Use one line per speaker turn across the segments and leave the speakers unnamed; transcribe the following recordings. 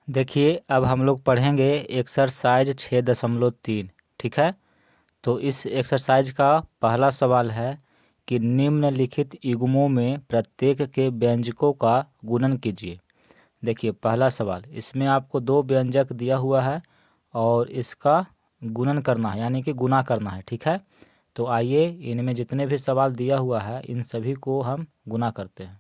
देखिए अब हम लोग पढ़ेंगे एक्सरसाइज 6.3। ठीक है, तो इस एक्सरसाइज का पहला सवाल है कि निम्नलिखित युग्मों में प्रत्येक के व्यंजकों का गुणन कीजिए। देखिए पहला सवाल, इसमें आपको दो व्यंजक दिया हुआ है और इसका गुणन करना है, यानी कि गुणा करना है। ठीक है, तो आइए इनमें जितने भी सवाल दिया हुआ है इन सभी को हम गुणा करते हैं।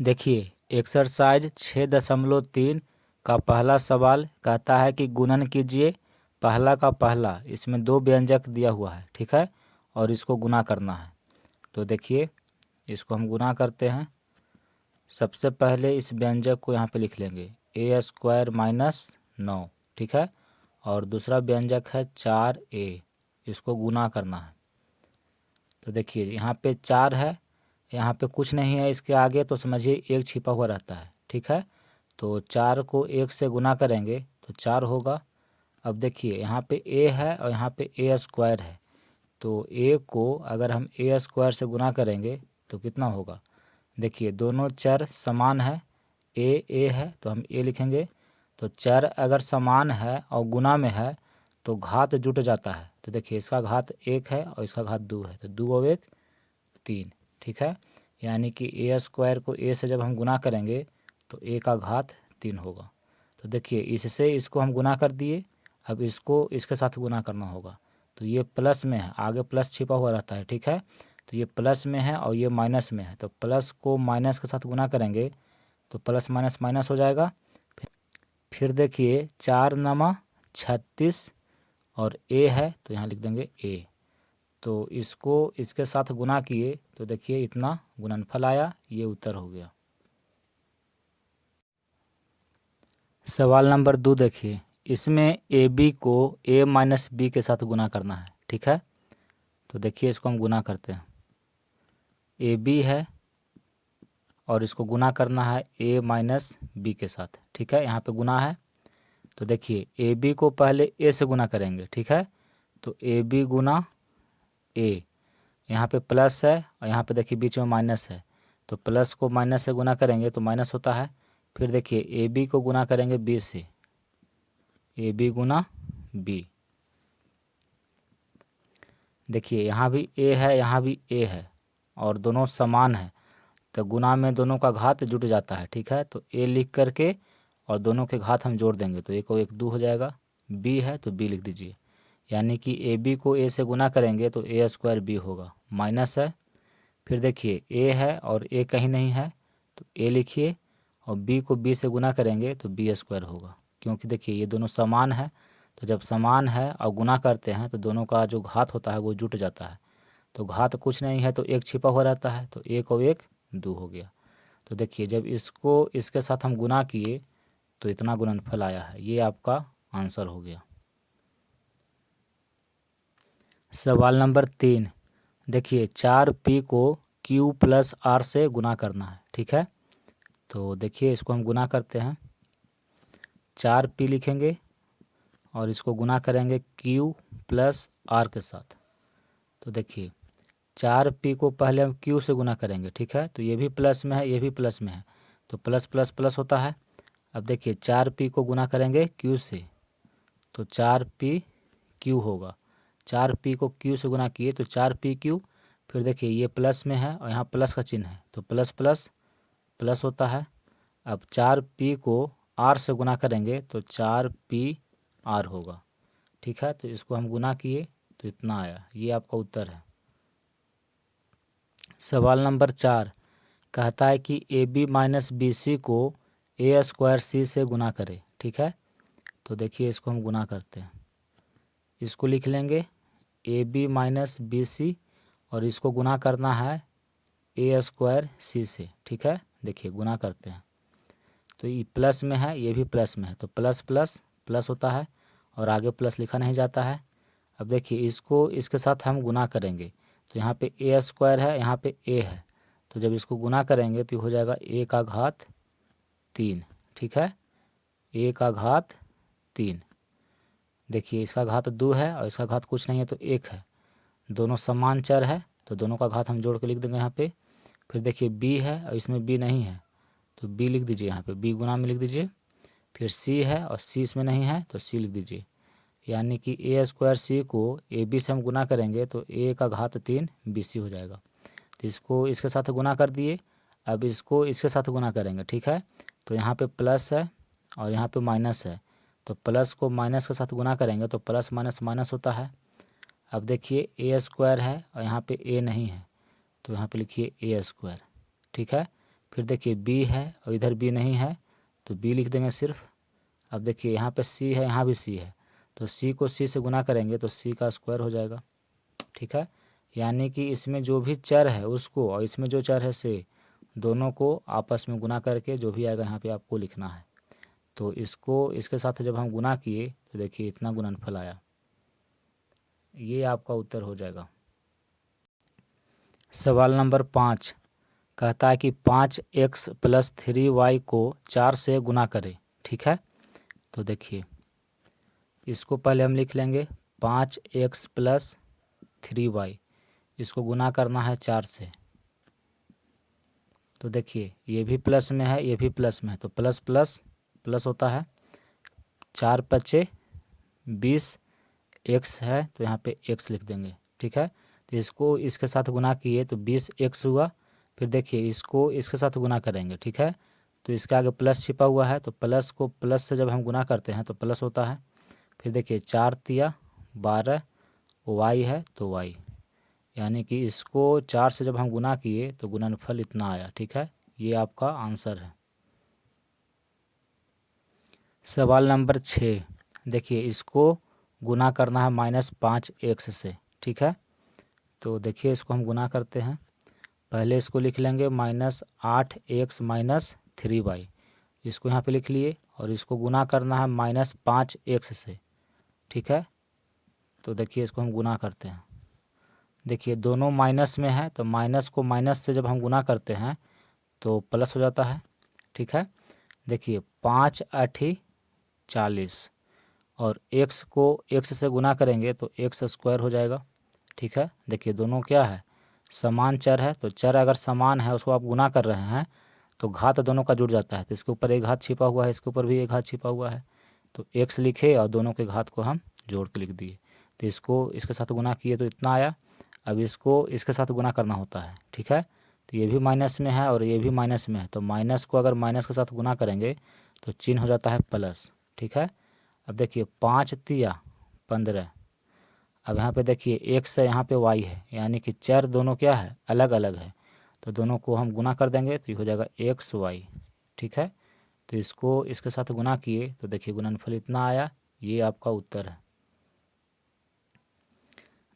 देखिए एक्सरसाइज 6.3 का पहला सवाल कहता है कि गुणन कीजिए पहला का पहला। इसमें दो व्यंजक दिया हुआ है, ठीक है, और इसको गुणा करना है। तो देखिए इसको हम गुणा करते हैं। सबसे पहले इस व्यंजक को यहाँ पे लिख लेंगे a² - 9, ठीक है, और दूसरा व्यंजक है 4a, इसको गुणा करना है। तो देखिए यहाँ पे 4 है, यहाँ पे कुछ नहीं है इसके आगे, तो समझिए 1 छिपा हुआ रहता है। ठीक है, तो 4 को 1 से गुना करेंगे तो 4 होगा। अब देखिए यहाँ पे a है और यहाँ पे a² है, तो a को अगर हम a² से गुना करेंगे तो कितना होगा। देखिए दोनों चर समान है, a है तो हम a लिखेंगे। तो चर अगर समान है और गुना में है तो घात जुट जाता है। तो देखिए इसका घात 1 है और इसका घात 2 है, तो 2 और 1 3। ठीक है, यानी कि a² को a से जब हम गुना करेंगे तो a का घात 3 होगा। तो देखिए इससे इसको हम गुना कर दिए, अब इसको इसके साथ गुना करना होगा। तो ये प्लस में है, आगे प्लस छिपा हुआ रहता है। ठीक है, तो ये प्लस में है और ये माइनस में है, तो प्लस को माइनस के साथ गुना करेंगे तो प्लस माइनस माइनस हो जाएगा। फिर देखिए 4 नमा 36 और a है तो यहाँ लिख देंगे a। तो इसको इसके साथ गुना किए तो देखिए इतना गुणनफल आया, ये उत्तर हो गया। सवाल नंबर 2 देखिए, इसमें ab को a - b के साथ गुना करना है। ठीक है, तो देखिए इसको हम गुना करते हैं। ab है और इसको गुना करना है a - b के साथ। ठीक है, यहाँ पे गुना है, तो देखिए ab को पहले a से गुना करेंगे। ठीक है, तो ab गुना a, यहाँ पे प्लस है और यहाँ पे देखिए बीच में माइनस है, तो प्लस को माइनस से गुना करेंगे तो माइनस होता है। फिर देखिए ab को गुना करेंगे b से, ab गुना b। देखिए यहाँ भी a है यहाँ भी a है और दोनों समान है, तो गुना में दोनों का घात जुट जाता है। ठीक है, तो a लिख करके और दोनों के घात हम जोड़ देंगे तो 1 और 1 2 हो जाएगा। b है तो b लिख दीजिए, यानी कि ab को a से गुना करेंगे तो a² b होगा, माइनस है। फिर देखिए a है और a कहीं नहीं है तो a लिखिए, और b को b से गुना करेंगे तो b² होगा, क्योंकि देखिए ये दोनों समान है, तो जब समान है और गुना करते हैं तो दोनों का जो घात होता है वो जुट जाता है। तो घात कुछ नहीं है तो 1 छिपा हुआ रहता है, तो 1 और 1 2 हो गया। तो देखिए जब इसको इसके साथ हम गुना किए तो इतना गुणनफल आया है, ये आपका आंसर हो गया। सवाल नंबर 3 देखिए, 4p को q + r से गुना करना है। ठीक है, तो देखिए इसको हम गुना करते हैं। 4p लिखेंगे और इसको गुना करेंगे q + r के साथ। तो देखिए 4p को पहले हम q से गुना करेंगे। ठीक है, तो ये भी प्लस में है ये भी प्लस में है, तो प्लस प्लस प्लस होता है। अब देखिए 4p को गुना करेंगे q से, तो 4p q होगा। 4p को q से गुना किए तो 4pq। फिर देखिए ये प्लस में है और यहाँ प्लस का चिन्ह है, तो प्लस प्लस प्लस होता है। अब 4p को r से गुना करेंगे तो 4pr होगा। ठीक है, तो इसको हम गुना किए तो इतना आया, ये आपका उत्तर है। सवाल नंबर 4 कहता है कि ab - bc को a² c से गुना करें। ठीक है, तो देखिए इसको हम गुना करते हैं। इसको लिख लेंगे ab - bc और इसको गुना करना है a² c से। ठीक है, देखिए गुना करते हैं तो ये प्लस में है ये भी प्लस में है, तो प्लस प्लस प्लस होता है और आगे प्लस लिखा नहीं जाता है। अब देखिए इसको इसके साथ हम गुना करेंगे तो यहाँ पे a² है यहाँ पे a है, तो जब इसको गुना करेंगे तो हो जाएगा a का घात 3, ठीक है, a का घात 3। देखिए इसका घात 2 है और इसका घात कुछ नहीं है तो 1 है, दोनों समान चर है तो दोनों का घात हम जोड़ के लिख देंगे यहाँ पे। फिर देखिए b है और इसमें b नहीं है तो b लिख दीजिए यहाँ पे, b गुना में लिख दीजिए। फिर c है और c इसमें नहीं है तो c लिख दीजिए। यानी कि a स्क्वायर c को ab से हम गुना करेंगे तो a का घात 3 bc हो जाएगा। तो इसको इसके साथ गुना कर दिए, अब इसको इसके साथ गुना करेंगे, ठीक है। तो यहाँ पे प्लस है और यहाँ पे माइनस है, तो प्लस को माइनस के साथ गुना करेंगे तो प्लस माइनस माइनस होता है। अब देखिए ए स्क्वायर है और यहाँ पे ए नहीं है तो यहाँ पे लिखिए ए स्क्वायर, ठीक है। फिर देखिए बी है और इधर बी नहीं है तो बी लिख देंगे सिर्फ। अब देखिए यहाँ पे सी है, यहाँ भी सी है, तो सी को सी से गुना करेंगे तो सी का स्क्वायर हो जाएगा, ठीक है। यानी कि इसमें जो भी चर है उसको और इसमें जो चर है से दोनों को आपस में गुना करके जो भी आएगा यहाँ पे आपको लिखना है। तो इसको इसके साथ जब हम गुना किए तो देखिए इतना गुणनफल आया, ये आपका उत्तर हो जाएगा। सवाल नंबर 5 कहता है कि 5x + 3y को 4 से गुना करें, ठीक है। तो देखिए इसको पहले हम लिख लेंगे 5x + 3y, इसको गुना करना है 4 से। तो देखिए ये भी प्लस में है, ये भी प्लस में है, तो प्लस प्लस प्लस होता है। 4 × 5 = 20, x है तो यहाँ पे x लिख देंगे, ठीक है। तो इसको इसके साथ गुना किए तो 20x हुआ। फिर देखिए इसको इसके साथ गुना करेंगे, ठीक है। तो इसके आगे प्लस छिपा हुआ है तो प्लस को प्लस से जब हम गुना करते हैं तो प्लस होता है। फिर देखिए 4 × 3 = 12, y है तो y, यानी कि इसको 4 से जब हम गुना किए तो गुणनफल इतना आया, ठीक है। ये आपका आंसर है। सवाल नंबर 6 देखिए इसको गुना करना है -5x से, ठीक है। तो देखिए इसको हम गुना करते हैं, पहले इसको लिख लेंगे -8x - 3y, इसको यहाँ पे लिख लिए और इसको गुना करना है -5x से, ठीक है। तो देखिए इसको हम गुना करते हैं, देखिए दोनों माइनस में है तो माइनस को माइनस से जब हम गुना करते हैं तो प्लस हो जाता है, ठीक है। देखिए 5 × 8 = 40 और x को x से गुना करेंगे तो x स्क्वायर हो जाएगा, ठीक है। देखिए दोनों क्या है, समान चर है, तो चर अगर समान है उसको आप गुना कर रहे हैं तो घात दोनों का जुड़ जाता है। तो इसके ऊपर एक घात छिपा हुआ है, इसके ऊपर भी एक घात छिपा हुआ है, तो x लिखे और दोनों के घात को हम जोड़ के लिख दिए। तो इसको इसके साथ गुना किए तो इतना आया। अब इसको इसके साथ गुना करना होता है, ठीक है। तो ये भी माइनस में है और ये भी माइनस में है, तो माइनस को अगर माइनस के साथ गुना करेंगे तो चिन्ह हो जाता है प्लस, ठीक है। अब देखिए 5 × 3 = 15। अब यहाँ पे देखिए x है, यहाँ पे y है, यानी कि चर दोनों क्या है, अलग अलग है, तो दोनों को हम गुना कर देंगे तो ये हो जाएगा xy, ठीक है। तो इसको इसके साथ गुना किए तो देखिए गुणनफल इतना आया, ये आपका उत्तर है।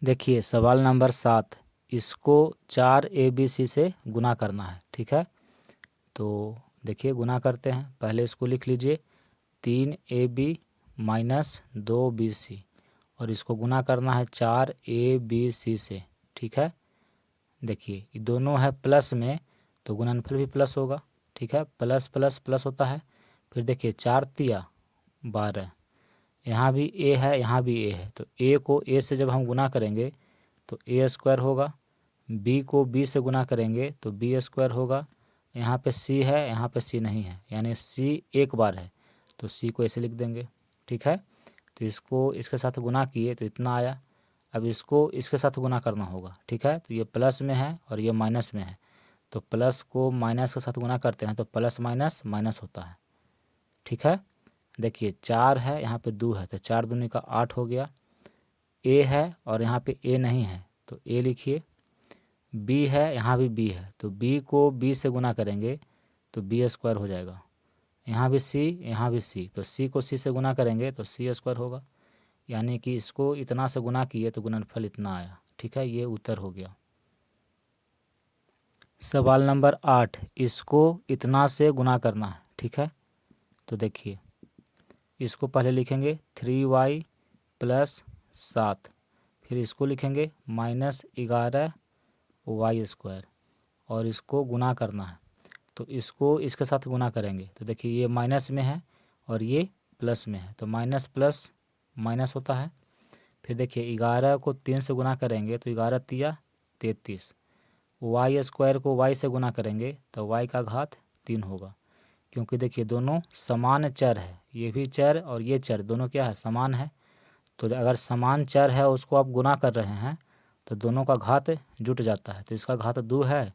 देखिए सवाल नंबर 7 इसको 4abc से गुना करना है, ठीक है। तो देखिए गुना करते हैं, पहले इसको लिख लीजिए 3ab - 2bc और इसको गुना करना है 4abc से, ठीक है। देखिए ये दोनों है प्लस में तो गुणनफल भी प्लस होगा, ठीक है, प्लस प्लस प्लस होता है। फिर देखिए 4 × 3 = 12, यहाँ भी a है, यहाँ भी a है, तो a को a से जब हम गुना करेंगे तो a स्क्वायर होगा, b को b से गुना करेंगे तो b स्क्वायर होगा। यहाँ पे c है, यहाँ पे c नहीं है, यानी c एक बार है तो c को ऐसे लिख देंगे, ठीक है। तो इसको इसके साथ गुना किए तो इतना आया। अब इसको इसके साथ गुना करना होगा, ठीक है। तो ये प्लस में है और ये माइनस में है, तो प्लस को माइनस के साथ गुना करते हैं तो प्लस माइनस माइनस होता है, ठीक है। देखिए 4 है, यहाँ पे 2 है, तो 4 दूनी का 8 हो गया। a है और यहाँ पे a नहीं है तो a लिखिए, b है, यहाँ भी b है, तो b को b से गुना करेंगे तो b स्क्वायर हो जाएगा। यहाँ भी c, यहाँ भी c, तो c को c से गुना करेंगे तो c स्क्वायर होगा। यानी कि इसको इतना से गुना किए तो गुणनफल इतना आया, ठीक है, ये उत्तर हो गया। सवाल नंबर 8 इसको इतना से गुना करना है, ठीक है। तो देखिए इसको पहले लिखेंगे 3y + 7, फिर इसको लिखेंगे -11y² और इसको गुना करना है। तो इसको इसके साथ गुना करेंगे तो देखिए ये माइनस में है और ये प्लस में है, तो माइनस प्लस माइनस होता है। फिर देखिए 11 को 3 से गुना करेंगे तो 11 तिया 33। वाई स्क्वायर को वाई से गुना करेंगे तो वाई का घात 3 होगा, क्योंकि देखिए दोनों समान चर है, ये भी चर और ये चर दोनों क्या है, समान है। तो अगर समान चर है उसको आप गुना कर रहे हैं तो दोनों का घात जुट जाता है। तो इसका घात 2 है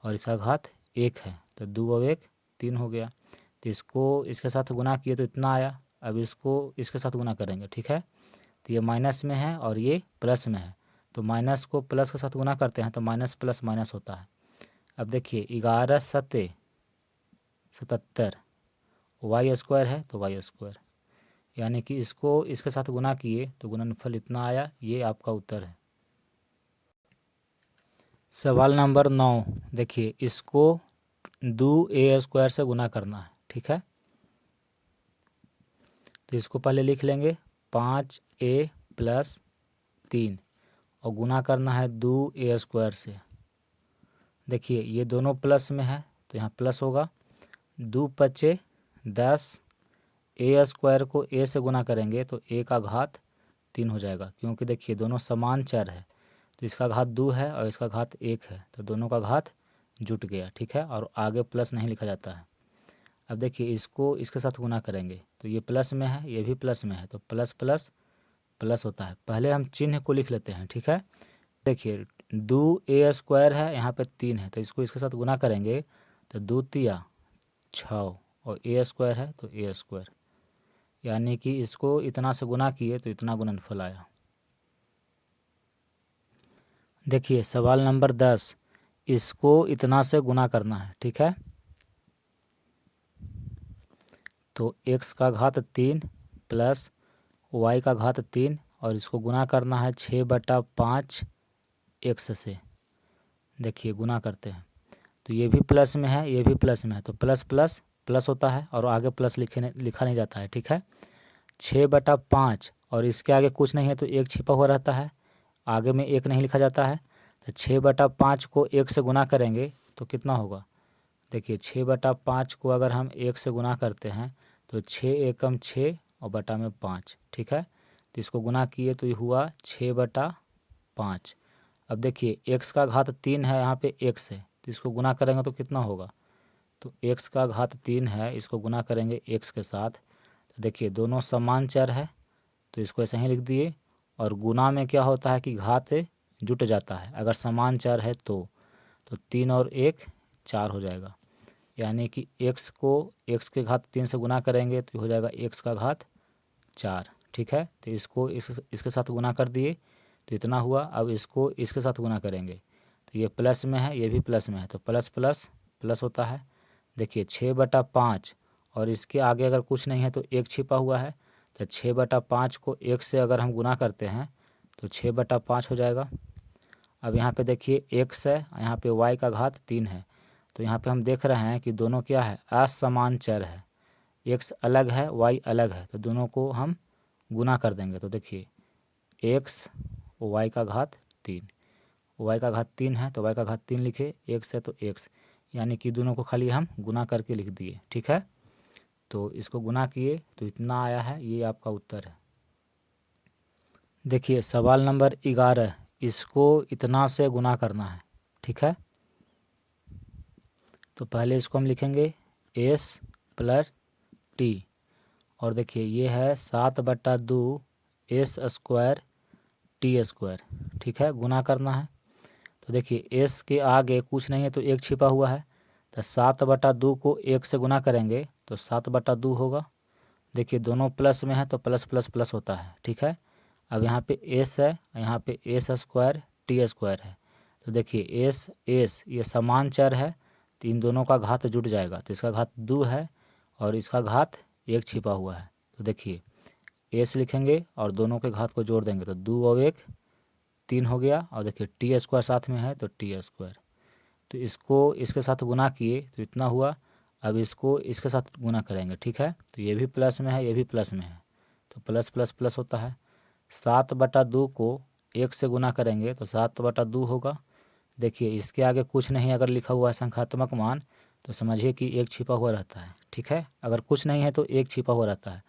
और इसका घात 1 है, तो 2 और 1 3 हो गया। तो इसको इसके साथ गुना किए तो इतना आया। अब इसको इसके साथ गुना करेंगे, ठीक है। तो ये माइनस में है और ये प्लस में है, तो माइनस को प्लस के साथ गुना करते हैं तो माइनस प्लस माइनस होता है। अब देखिए 11 सत्ते 77, वाई स्क्वायर है तो वाई स्क्वायर, यानी कि इसको इसके साथ गुना किए तो गुणनफल इतना आया। ये आपका उत्तर है। सवाल नंबर 9 देखिए, इसको 2a स्क्वायर से गुना करना है, ठीक है। तो इसको पहले लिख लेंगे 5a + 3 और गुना करना है 2a स्क्वायर से। देखिए ये दोनों प्लस में है तो यहाँ प्लस होगा। 2 × 5 = 10, a स्क्वायर को a से गुना करेंगे तो a का घात 3 हो जाएगा, क्योंकि देखिए दोनों समान चर है। तो इसका घात 2 है और इसका घात 1 है, तो दोनों का घात जुट गया, ठीक है। और आगे प्लस नहीं लिखा जाता है। अब देखिए इसको इसके साथ गुना करेंगे तो ये प्लस में है, ये भी प्लस में है, तो प्लस प्लस प्लस होता है। पहले हम चिन्ह को लिख लेते हैं, ठीक है। देखिए 2a स्क्वायर है, यहाँ पे 3 है, तो इसको इसके साथ गुना करेंगे तो 2 तिया 6 और a स्क्वायर है तो a स्क्वायर, यानी कि इसको इतना से गुना किए तो इतना गुणनफल आया। देखिए सवाल नंबर 10, इसको इतना से गुना करना है, ठीक है। तो x का घात 3 + y का घात 3 और इसको गुना करना है 6/5 x से। देखिए गुना करते हैं तो ये भी प्लस में है, ये भी प्लस में है, तो प्लस प्लस प्लस होता है और आगे प्लस लिखा नहीं जाता है, ठीक है। 6/5 और इसके आगे कुछ नहीं है तो 1 छिपा हुआ रहता है, आगे में 1 नहीं लिखा जाता है। तो 6/5 को 1 से गुना करेंगे तो कितना होगा। देखिए 6/5 को अगर हम 1 से गुना करते हैं तो 6 एकम 6 और बटा में 5, ठीक है। तो इसको गुना किए तो ये हुआ 6/5। अब देखिए x का घात 3 है, यहाँ पे x है, तो इसको गुना करेंगे तो कितना होगा। तो x का घात 3 है, इसको गुना करेंगे x के साथ, तो देखिए दोनों समान चर है तो इसको ऐसे ही लिख दिए। और गुना में क्या होता है कि घात जुट जाता है अगर समान चर है तो 3 और 1 4 हो जाएगा, यानी कि x को x के घात 3 से गुना करेंगे तो हो जाएगा x का घात 4, ठीक है। तो इसको इसके साथ गुना कर दिए तो इतना हुआ। अब इसको इसके साथ गुना करेंगे तो ये प्लस में है, ये भी प्लस में है, तो प्लस प्लस प्लस होता है। देखिए 6/5 और इसके आगे अगर कुछ नहीं है तो 1 छिपा हुआ है, तो 6/5 को 1 से अगर हम गुना करते हैं तो 6/5 हो जाएगा। अब यहाँ पे देखिए x है, यहाँ पे y का घात 3 है, तो यहाँ पे हम देख रहे हैं कि दोनों क्या है, असमान चर है। x अलग है, y अलग है, तो दोनों को हम गुना कर देंगे। तो देखिए x y का घात 3, y का घात 3 है तो y का घात 3 लिखे, x है तो x, यानी कि दोनों को खाली हम गुना करके लिख दिए, ठीक है। तो इसको गुना किए तो इतना आया है, ये आपका उत्तर है। देखिए सवाल नंबर 11, इसको इतना से गुना करना है, ठीक है। तो पहले इसको हम लिखेंगे s + t और देखिए ये है 7/2 s स्क्वायर t स्क्वायर, ठीक है। गुना करना है तो देखिए s के आगे कुछ नहीं है तो 1 छिपा हुआ है, तो 7/2 को 1 से गुना करेंगे तो 7/2 होगा। देखिए दोनों प्लस में है तो प्लस प्लस प्लस होता है, ठीक है। अब यहाँ पे s है, यहाँ पे s स्क्वायर t स्क्वायर है, तो देखिए s ये समान चर है तो इन दोनों का घात जुट जाएगा। तो इसका घात 2 है और इसका घात 1 छिपा हुआ है, तो देखिए s लिखेंगे और दोनों के घात को जोड़ देंगे तो 2 और 1 3 हो गया। और देखिए टी स्क्वायर साथ में है तो टी स्क्वायर, तो इसको इसके साथ गुना किए तो इतना हुआ। अब इसको इसके साथ गुना करेंगे, ठीक है। तो ये भी प्लस में है, ये भी प्लस में है, तो प्लस प्लस प्लस होता है। 7/2 को 1 से गुना करेंगे तो 7/2 होगा। देखिए इसके आगे कुछ नहीं अगर लिखा हुआ है संख्यात्मक मान तो समझिए कि 1 छिपा हुआ रहता है, ठीक है। अगर कुछ नहीं है तो 1 छिपा हुआ रहता है।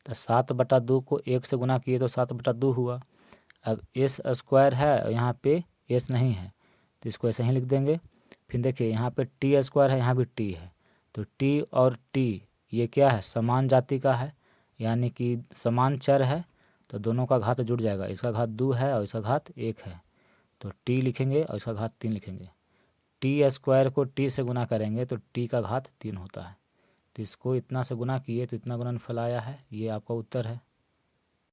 तो 7/2 को 1 से गुना किए तो 7/2 हुआ। अब एस स्क्वायर है और यहाँ पे एस नहीं है तो इसको ऐसे ही लिख देंगे। फिर देखिए यहाँ पे टी स्क्वायर है, यहाँ भी टी है, तो टी और टी ये क्या है, समान जाति का है, यानी कि समान चर है, तो दोनों का घात जुड़ जाएगा। इसका घात 2 है और इसका घात 1 है, तो टी लिखेंगे और इसका घात 3 लिखेंगे। टी स्क्वायर को टी से गुना करेंगे तो टी का घात 3 होता है। तो इसको इतना से गुना किए तो इतना गुणनफल आया है, ये आपका उत्तर है।